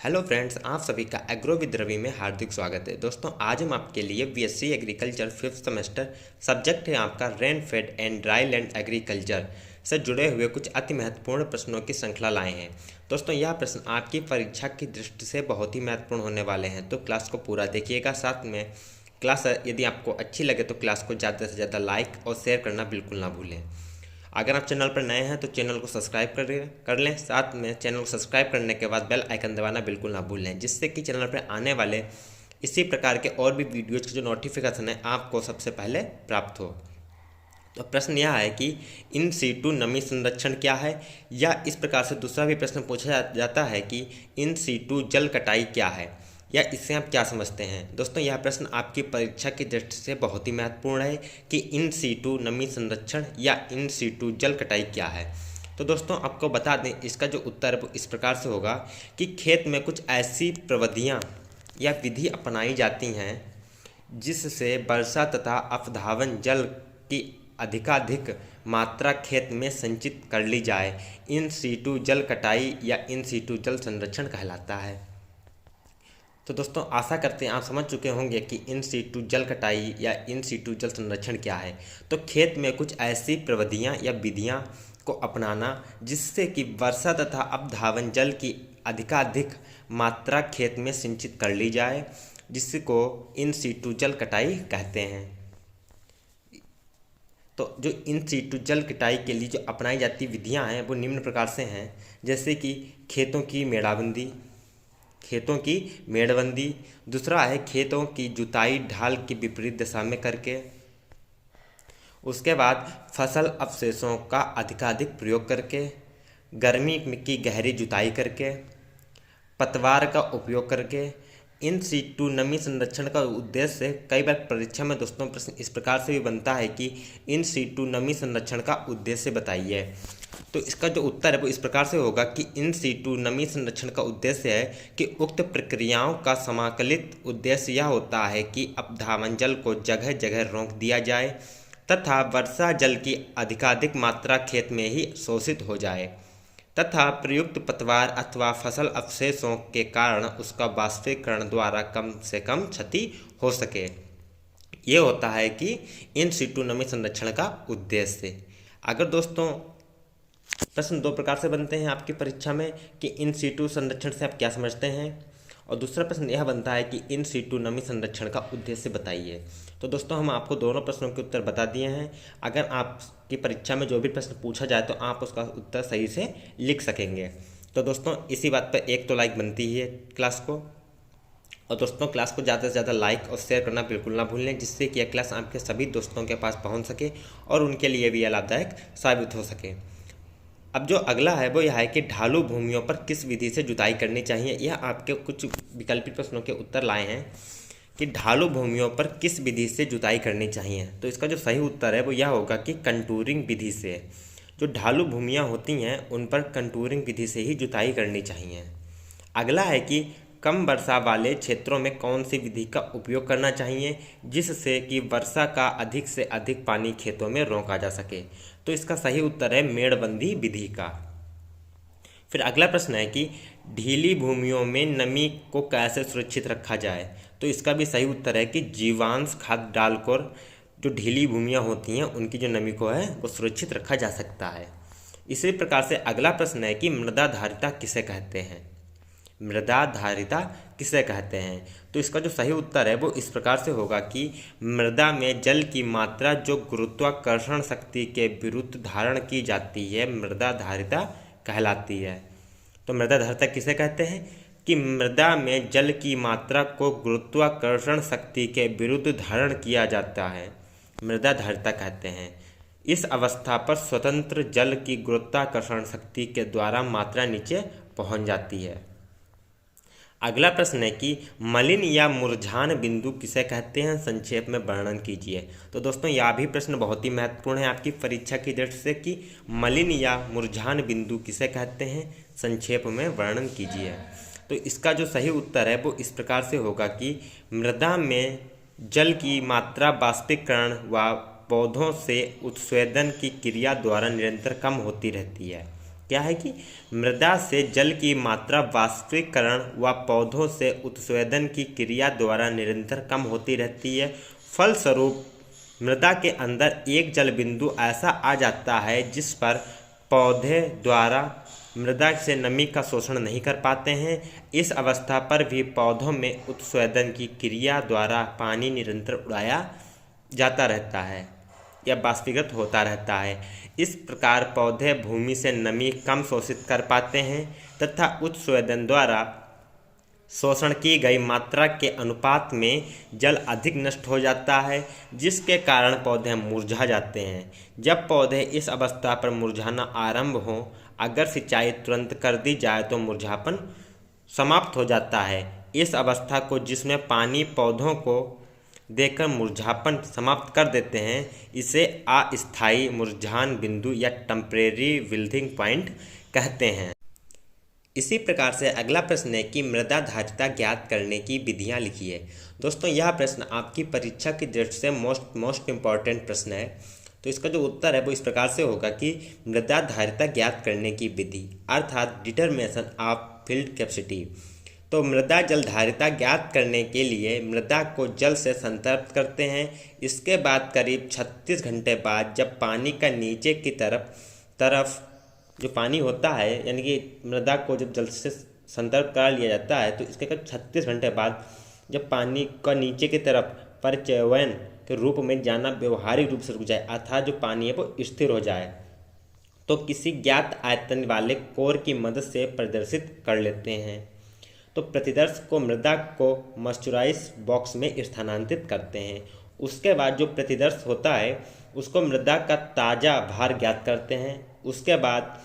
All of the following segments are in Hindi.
हेलो फ्रेंड्स, आप सभी का एग्रो विद रवि में हार्दिक स्वागत है। दोस्तों, आज हम आपके लिए BSc agriculture 5th semester subject है आपका rain fade and dry land agriculture से जुड़े हुए कुछ अति महत्वपूर्ण प्रश्नों की श्रृंखला लाए हैं। दोस्तों, यह प्रश्न आपकी परीक्षा की दृष्टि से बहुत ही महत्वपूर्ण होने वाले हैं, तो क्लास को पूरा देखिएगा। साथ में क्लास यदि आपको अच्छी लगे तो क्लास को ज़्यादा से ज़्यादा लाइक और शेयर करना बिल्कुल ना भूलें। अगर आप चैनल पर नए हैं तो चैनल को सब्सक्राइब कर लें। साथ में चैनल को सब्सक्राइब करने के बाद बेल आइकन दबाना बिल्कुल ना भूलें, जिससे कि चैनल पर आने वाले इसी प्रकार के और भी वीडियोज़ के जो नोटिफिकेशन है आपको सबसे पहले प्राप्त हो। तो प्रश्न यह है कि इन सीटू नमी संरक्षण क्या है, या इस प्रकार से दूसरा भी प्रश्न पूछा जाता है कि इन सीटू जल कटाई क्या है, या इससे आप क्या समझते हैं। दोस्तों, यह प्रश्न आपकी परीक्षा की दृष्टि से बहुत ही महत्वपूर्ण है कि इन सीटू नमी संरक्षण या इन सीटू जल कटाई क्या है। तो दोस्तों, आपको बता दें, इसका जो उत्तर है वो इस प्रकार से होगा कि खेत में कुछ ऐसी प्रविधियाँ या विधि अपनाई जाती हैं जिससे वर्षा तथा अपधावन जल की अधिकाधिक मात्रा खेत में संचित कर ली जाए। इन सीटू जल कटाई या इन सीटू जल संरक्षण कहलाता है। तो दोस्तों, आशा करते हैं आप समझ चुके होंगे कि इन सीटू जल कटाई या इन सीटू जल संरक्षण क्या है। तो खेत में कुछ ऐसी प्रविधियां या विधियां को अपनाना जिससे कि वर्षा तथा अपधावन जल की अधिकाधिक मात्रा खेत में सिंचित कर ली जाए, जिसको इन सीटू जल कटाई कहते हैं। तो जो इन सीटू जल कटाई के लिए जो अपनाई जाती विधियां हैं वो निम्न प्रकार से हैं, जैसे कि खेतों की मेड़बंदी। दूसरा है खेतों की जुताई ढाल की विपरीत दिशा में करके। उसके बाद फसल अवशेषों का अधिकाधिक प्रयोग करके, गर्मी की गहरी जुताई करके, पतवार का उपयोग करके। इन सीटू नमी संरक्षण का उद्देश्य कई बार परीक्षा में दोस्तों प्रश्न इस प्रकार से भी बनता है कि इन सीटू नमी संरक्षण का उद्देश्य बताइए। तो इसका जो उत्तर है वो इस प्रकार से होगा कि इन सीटू नमी संरक्षण का उद्देश्य है कि उक्त प्रक्रियाओं का समाकलित उद्देश्य यह होता है कि अपधावन जल को जगह जगह रोक दिया जाए तथा वर्षा जल की अधिकाधिक मात्रा खेत में ही शोषित हो जाए तथा प्रयुक्त पतवार अथवा फसल अवशेषों के कारण उसका वाष्पीकरण द्वारा कम से कम क्षति हो सके। ये होता है कि इन सीटू नमी संरक्षण का उद्देश्य। अगर दोस्तों प्रश्न दो प्रकार से बनते हैं आपकी परीक्षा में कि इन सीटू संरक्षण से आप क्या समझते हैं, और दूसरा प्रश्न यह बनता है कि इन सीटू नमी संरक्षण का उद्देश्य बताइए। तो दोस्तों, हम आपको दोनों प्रश्नों के उत्तर बता दिए हैं। अगर आपकी परीक्षा में जो भी प्रश्न पूछा जाए तो आप उसका उत्तर सही से लिख सकेंगे। तो दोस्तों, इसी बात पर एक तो लाइक बनती ही है क्लास को, और दोस्तों क्लास को ज़्यादा से ज़्यादा लाइक और शेयर करना बिल्कुल ना भूलें, जिससे कि यह क्लास आपके सभी दोस्तों के पास पहुंच सके और उनके लिए भी यह लाभदायक साबित हो सके। अब जो अगला है वो यह है कि ढालू भूमियों पर किस विधि से जुताई करनी चाहिए। यह आपके कुछ विकल्पित प्रश्नों के उत्तर लाए हैं कि ढालू भूमियों पर किस विधि से जुताई करनी चाहिए। तो इसका जो सही उत्तर है वो यह होगा कि कंटूरिंग विधि से। जो ढालू भूमियाँ होती हैं उन पर कंटूरिंग विधि से ही जुताई करनी चाहिए। अगला है कि कम वर्षा वाले क्षेत्रों में कौन सी विधि का उपयोग करना चाहिए जिससे कि वर्षा का अधिक से अधिक पानी खेतों में रोका जा सके। तो इसका सही उत्तर है मेड़बंदी विधि का। फिर अगला प्रश्न है कि ढीली भूमियों में नमी को कैसे सुरक्षित रखा जाए। तो इसका भी सही उत्तर है कि जीवांश खाद डालकर जो ढीली भूमियाँ होती हैं उनकी जो नमी को है वो सुरक्षित रखा जा सकता है। इसी प्रकार से अगला प्रश्न है कि मृदा धारिता किसे कहते हैं। मृदा धारिता किसे कहते हैं। तो इसका जो सही उत्तर है वो इस प्रकार से होगा कि मृदा में जल की मात्रा जो गुरुत्वाकर्षण शक्ति के विरुद्ध धारण की जाती है मृदा धारिता कहलाती है। तो मृदा धारिता किसे कहते हैं कि मृदा में जल की मात्रा को गुरुत्वाकर्षण शक्ति के विरुद्ध धारण किया जाता है, मृदा धारिता कहते हैं। इस अवस्था पर स्वतंत्र जल की गुरुत्वाकर्षण शक्ति के द्वारा मात्रा नीचे पहुंच जाती है। अगला प्रश्न है कि मलिन या मुरझान बिंदु किसे कहते हैं, संक्षेप में वर्णन कीजिए। तो दोस्तों, यह भी प्रश्न बहुत ही महत्वपूर्ण है आपकी परीक्षा की दृष्टि से कि मलिन या मुरझान बिंदु किसे कहते हैं, संक्षेप में वर्णन कीजिए। तो इसका जो सही उत्तर है वो इस प्रकार से होगा कि मृदा में जल की मात्रा वाष्पीकरण व पौधों से उत्स्वेदन की क्रिया द्वारा निरंतर कम होती रहती है। क्या है कि मृदा से जल की मात्रा वाष्पीकरण व पौधों से उत्स्वेदन की क्रिया द्वारा निरंतर कम होती रहती है। फलस्वरूप मृदा के अंदर एक जल बिंदु ऐसा आ जाता है जिस पर पौधे द्वारा मृदा से नमी का शोषण नहीं कर पाते हैं। इस अवस्था पर भी पौधों में उत्स्वेदन की क्रिया द्वारा पानी निरंतर उड़ाया जाता रहता है या वाष्पीकृत होता रहता है। इस प्रकार पौधे भूमि से नमी कम शोषित कर पाते हैं तथा उत्स्वेदन द्वारा शोषण की गई मात्रा के अनुपात में जल अधिक नष्ट हो जाता है, जिसके कारण पौधे मुरझा जाते हैं। जब पौधे इस अवस्था पर मुरझाना आरंभ हो, अगर सिंचाई तुरंत कर दी जाए तो मुरझापन समाप्त हो जाता है। इस अवस्था को जिसमें पानी पौधों को देकर मुरझापन समाप्त कर देते हैं, इसे अस्थायी मुरझान बिंदु या टेम्परेरी विल्थिंग पॉइंट कहते हैं। इसी प्रकार से अगला प्रश्न है कि मृदा धारिता ज्ञात करने की विधियां लिखिए। दोस्तों, यह प्रश्न आपकी परीक्षा की दृष्टि से मोस्ट इम्पॉर्टेंट प्रश्न है। तो इसका जो उत्तर है वो इस प्रकार से होगा कि मृदा धारिता ज्ञात करने की विधि अर्थात डिटर्मिनेशन ऑफ फील्ड कैपेसिटी। तो मृदा जल धारिता ज्ञात करने के लिए मृदा को जल से संतृप्त करते हैं। इसके बाद करीब 36 घंटे बाद जब पानी का नीचे की तरफ जो पानी होता है, यानी कि मृदा को जब जल से संतृप्त करा लिया जाता है, तो इसके करीब 36 घंटे बाद जब पानी का नीचे की तरफ परिचयन के रूप में जाना व्यवहारिक रूप से रुक जाए, अर्थात जो पानी है वो स्थिर हो जाए, तो किसी ज्ञात आयतन वाले कोर की मदद से प्रदर्शित कर लेते हैं। तो प्रतिदर्श को मृदा को मॉइस्चराइज बॉक्स में स्थानांतरित करते हैं। उसके बाद जो प्रतिदर्श होता है उसको मृदा का ताज़ा भार ज्ञात करते हैं। उसके बाद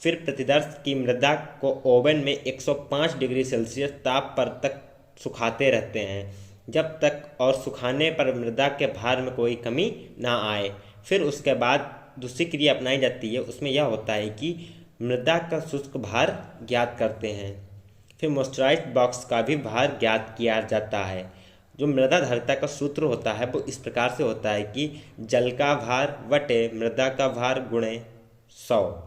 फिर प्रतिदर्श की मृदा को ओवन में 105 डिग्री सेल्सियस ताप पर तक सुखाते रहते हैं, जब तक और सुखाने पर मृदा के भार में कोई कमी ना आए। फिर उसके बाद दूसरी क्रिया अपनाई जाती है, उसमें यह होता है कि मृदा का शुष्क भार ज्ञात करते हैं। फिर मॉइस्चराइज्ड बॉक्स का भी भार ज्ञात किया जाता है। जो मृदा धारिता का सूत्र होता है वो इस प्रकार से होता है कि जल का भार बटे मृदा का भार गुणे 100।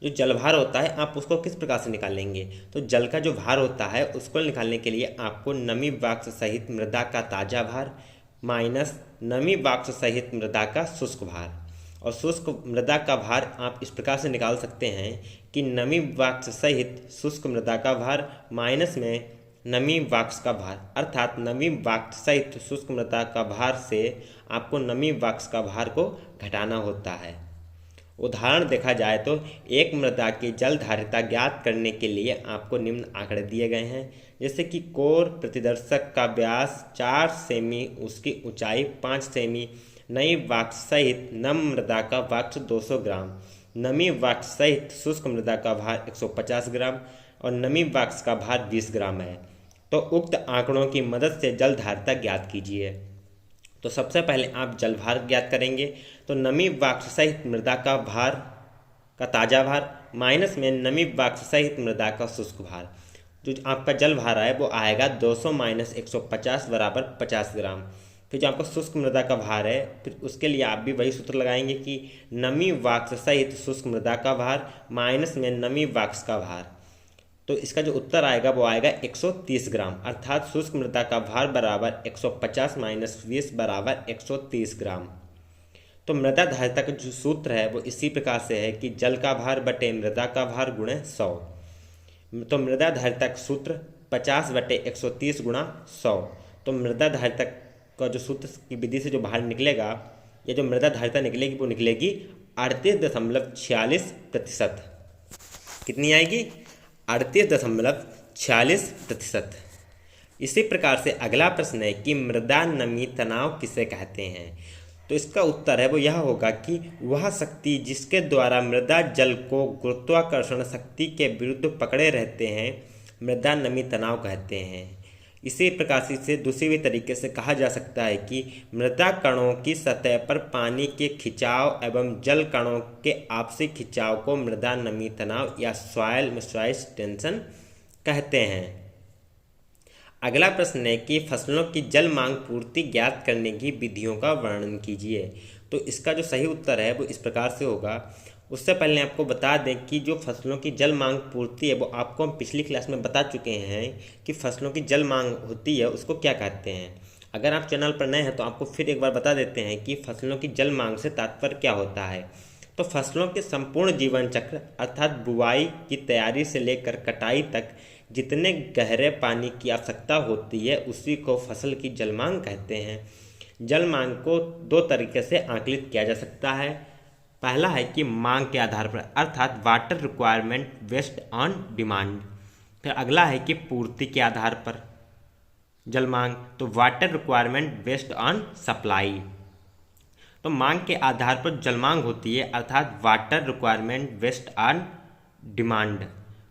जो जल भार होता है आप उसको किस प्रकार से निकालेंगे, तो जल का जो भार होता है उसको निकालने के लिए आपको नमी वाष्प सहित मृदा का ताज़ा भार माइनस नमी वाष्प सहित मृदा का शुष्क भार, और शुष्क मृदा का भार आप इस प्रकार से निकाल सकते हैं कि नमी वाष्प सहित शुष्क मृदा का भार माइनस में नमी वाष्प का भार, अर्थात नमी वाष्प सहित शुष्क मृदा का भार से आपको नमी वाष्प का भार को घटाना होता है। उदाहरण देखा जाए तो एक मृदा की जल धारिता ज्ञात करने के लिए आपको निम्न आंकड़े दिए गए हैं, जैसे कि कोर प्रतिदर्शक का व्यास 4 सेमी, उसकी ऊंचाई 5 सेमी, नई वाष्प सहित नम मृदा का वाष्प 200 ग्राम, नमी वाष्प सहित शुष्क मृदा का भार 150 ग्राम और नमी वाष्प का भार 20 ग्राम है। तो उक्त आंकड़ों की मदद से जल धारिता ज्ञात कीजिए। तो सबसे पहले आप जल भार ज्ञात करेंगे, तो नमी वाष्प सहित मृदा का भार का ताज़ा भार माइनस में नमी वाष्प सहित मृदा का शुष्क भार। जो आपका जल भार है वो आएगा 200 माइनस 150 बराबर 50 ग्राम। फिर जो आपका शुष्क मृदा का भार है, फिर उसके लिए आप भी वही सूत्र लगाएंगे कि नमी वाष्प सहित शुष्क मृदा का भार माइनस में नमी वाष्प का भार। तो इसका जो उत्तर आएगा वो आएगा 130 ग्राम, अर्थात शुष्क मृदा का भार बराबर 150 माइनस 20 बराबर 130 ग्राम। तो मृदा धारिता का जो सूत्र है वो इसी प्रकार से है कि जल का भार बटे मृदा का भार गुणे 100। तो मृदा धारिता का सूत्र 50 बटे 130 गुणा 100। तो मृदा धारिता का जो सूत्र की विधि से जो भार निकलेगा या जो मृदा धारिता निकलेगी वो निकलेगी 38.46%। कितनी आएगी? 38.46%। इसी प्रकार से अगला प्रश्न है कि मृदा नमी तनाव किसे कहते हैं। तो इसका उत्तर है वो यह होगा कि वह शक्ति जिसके द्वारा मृदा जल को गुरुत्वाकर्षण शक्ति के विरुद्ध पकड़े रहते हैं मृदा नमी तनाव कहते हैं। इसी प्रकार से इसे दूसरी भी तरीके से कहा जा सकता है कि मृदा कणों की सतह पर पानी के खिंचाव एवं जल कणों के आपसी खिंचाव को मृदा नमी तनाव या सॉइल मॉइस्चराइज टेंशन कहते हैं। अगला प्रश्न है कि फसलों की जल मांग पूर्ति ज्ञात करने की विधियों का वर्णन कीजिए। तो इसका जो सही उत्तर है वो इस प्रकार से होगा। उससे पहले आपको बता दें कि जो फसलों की जल मांग पूर्ति है वो आपको हम पिछली क्लास में बता चुके हैं कि फसलों की जल मांग होती है उसको क्या कहते हैं। अगर आप चैनल पर नए हैं तो आपको फिर एक बार बता देते हैं कि फसलों की जल मांग से तात्पर्य क्या होता है। तो फसलों के संपूर्ण जीवन चक्र अर्थात बुआई की तैयारी से लेकर कटाई तक जितने गहरे पानी की आवश्यकता होती है उसी को फसल की जल मांग कहते हैं। जल मांग को दो तरीके से आकलित किया जा सकता है। पहला है कि मांग के आधार पर अर्थात water requirement based on demand. फिर अगला है कि पूर्ति के आधार पर जल मांग, तो water requirement based on supply. तो मांग के आधार पर जल मांग होती है अर्थात water requirement based on demand.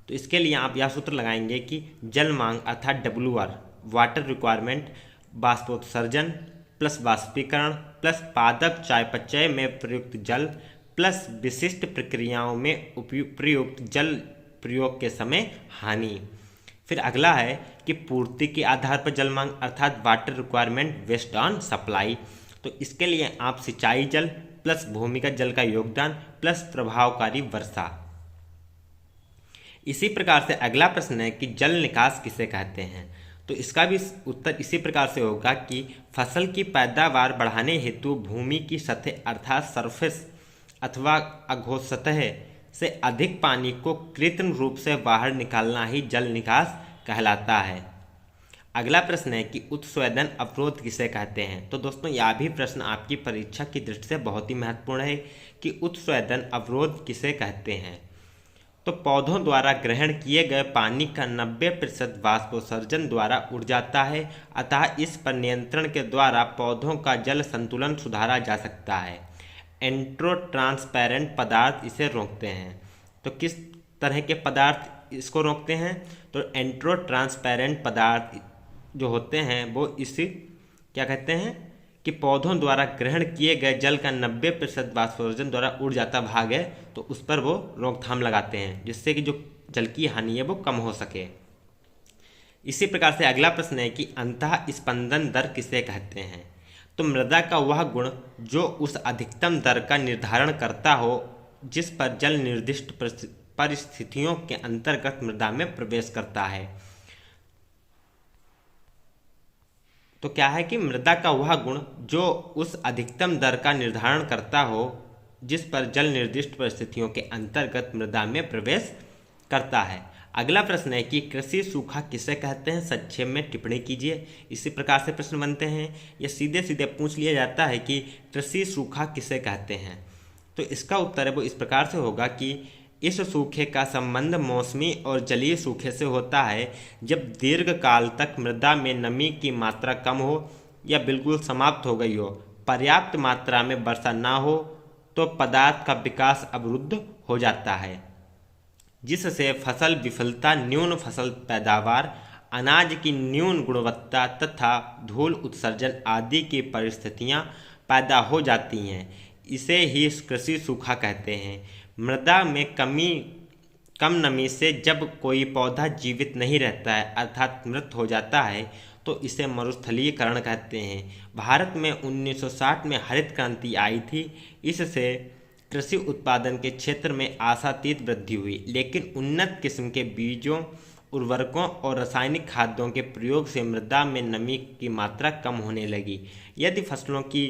तो इसके लिए आप यह सूत्र लगाएंगे कि जल मांग अर्थात WR वाटर रिक्वायरमेंट बाष्पोत्सर्जन प्लस बाष्पीकरण प्लस पादप चयापचय में प्रयुक्त जल प्लस विशिष्ट प्रक्रियाओं में प्रयुक्त जल प्रयोग के समय हानि। फिर अगला है कि पूर्ति के आधार पर जल मांग अर्थात water requirement based on supply. तो इसके लिए आप सिंचाई जल प्लस भूमिगत जल का योगदान प्लस प्रभावकारी वर्षा। इसी प्रकार से अगला प्रश्न है कि जल निकास किसे कहते हैं। तो इसका भी उत्तर इसी प्रकार से होगा कि फसल की पैदावार बढ़ाने हेतु भूमि की सतह अर्थात सरफेस अथवा अघोसतह से अधिक पानी को कृत्रिम रूप से बाहर निकालना ही जल निकास कहलाता है। अगला प्रश्न है कि उत्स्वेदन अवरोध किसे कहते हैं। तो दोस्तों यह भी प्रश्न आपकी परीक्षा की दृष्टि से बहुत ही महत्वपूर्ण है कि उत्स्वेदन अवरोध किसे कहते हैं। तो पौधों द्वारा ग्रहण किए गए पानी का 90% वाष्पोत्सर्जन द्वारा उड़ जाता है, अतः इस पर नियंत्रण के द्वारा पौधों का जल संतुलन सुधारा जा सकता है। एंट्रो ट्रांसपेरेंट पदार्थ इसे रोकते हैं। तो किस तरह के पदार्थ इसको रोकते हैं। तो एंट्रो ट्रांसपेरेंट पदार्थ जो होते हैं वो इसी क्या कहते हैं कि पौधों द्वारा ग्रहण किए गए जल का 90% वाष्पोत्सर्जन द्वारा उड़ जाता भाग है, तो उस पर वो रोकथाम लगाते हैं जिससे कि जो जल की हानि है वो कम हो सके। इसी प्रकार से अगला प्रश्न है कि अंतः स्पंदन दर किसे कहते हैं। तो मृदा का वह गुण जो उस अधिकतम दर का निर्धारण करता हो जिस पर जल निर्दिष्ट परिस्थितियों के अंतर्गत मृदा में प्रवेश करता है। तो क्या है कि मृदा का वह गुण जो उस अधिकतम दर का निर्धारण करता हो जिस पर जल निर्दिष्ट परिस्थितियों के अंतर्गत मृदा में प्रवेश करता है। अगला प्रश्न है कि कृषि सूखा किसे कहते हैं, संक्षेप में टिप्पणी कीजिए। इसी प्रकार से प्रश्न बनते हैं। यह सीधे सीधे पूछ लिया जाता है कि कृषि सूखा किसे कहते हैं। तो इसका उत्तर है वो इस प्रकार से होगा कि इस सूखे का संबंध मौसमी और जलीय सूखे से होता है जब दीर्घ काल तक मृदा में नमी की मात्रा कम हो या बिल्कुल समाप्त हो गई हो, पर्याप्त मात्रा में वर्षा ना हो तो पदार्थ का विकास अवरुद्ध हो जाता है जिससे फसल विफलता, न्यून फसल पैदावार, अनाज की न्यून गुणवत्ता तथा धूल उत्सर्जन आदि की परिस्थितियां पैदा हो जाती हैं। इसे ही कृषि सूखा कहते हैं। मृदा में कम नमी से जब कोई पौधा जीवित नहीं रहता है अर्थात मृत हो जाता है तो इसे मरुस्थलीकरण कहते हैं। भारत में 1960 में हरित क्रांति आई थी। इससे कृषि उत्पादन के क्षेत्र में आशातीत वृद्धि हुई, लेकिन उन्नत किस्म के बीजों, उर्वरकों और रासायनिक खाद्यों के प्रयोग से मृदा में नमी की मात्रा कम होने लगी। यदि फसलों की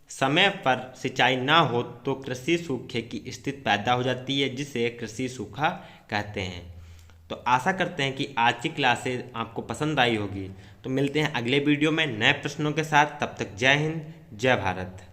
समय पर सिंचाई ना हो तो कृषि सूखे की स्थिति पैदा हो जाती है जिसे कृषि सूखा कहते हैं। तो आशा करते हैं कि आज की क्लासेज आपको पसंद आई होगी। तो मिलते हैं अगले वीडियो में नए प्रश्नों के साथ। तब तक जय हिंद, जय भारत।